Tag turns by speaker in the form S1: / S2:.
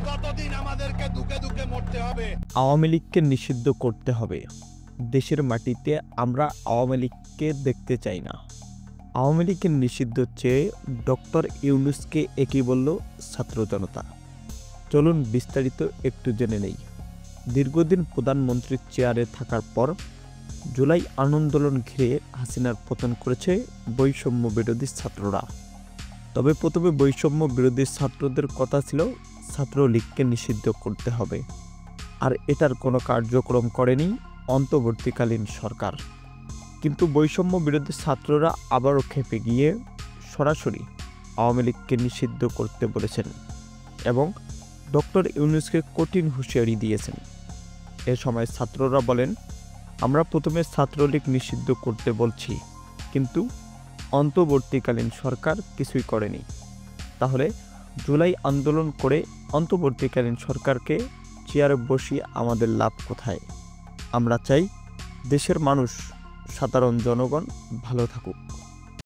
S1: ততদিন আমাদেরকে দুকে দুকে মরতে হবে।
S2: আওয়ামী লীগকে নিষিদ্ধ করতে হবে। দেশের মাটিতে আমরা আওয়ামী লীগকে দেখতে চাই না। আওয়ামী লীগের নিষিদ্ধ চেয়ে ডক্টর ইউনূসকে একই বলল ছাত্র জনতা। চলুন বিস্তারিত একটু জেনে নেই। দীর্ঘদিন প্রধানমন্ত্রীর চেয়ারে থাকার পর জুলাই আন্দোলন ঘিরে হাসিনার পতন করেছে বৈষম্য বিরোধী ছাত্ররা। তবে প্রথমে বৈষম্য বিরোধী ছাত্রদের কথা ছিল ছাত্রলীগকে নিষিদ্ধ করতে হবে, আর এটার কোনো কার্যক্রম করেনি অন্তর্বর্তীকালীন সরকার। কিন্তু বৈষম্য বিরোধী ছাত্ররা আবারও খেপে গিয়ে সরাসরি আওয়ামী লীগকে নিষিদ্ধ করতে বলেছেন এবং ডক্টর ইউনূসকে কঠিন হুঁশিয়ারি দিয়েছেন। এ সময় ছাত্ররা বলেন, আমরা প্রথমে ছাত্রলীগ নিষিদ্ধ করতে বলছি, কিন্তু অন্তর্বর্তীকালীন সরকার কিছুই করেনি। তাহলে জুলাই আন্দোলন করে অন্তর্বর্তীকালীন সরকারকে চেয়ারে বসিয়ে আমাদের লাভ কোথায়? আমরা চাই দেশের মানুষ, সাধারণ জনগণ ভালো থাকুক।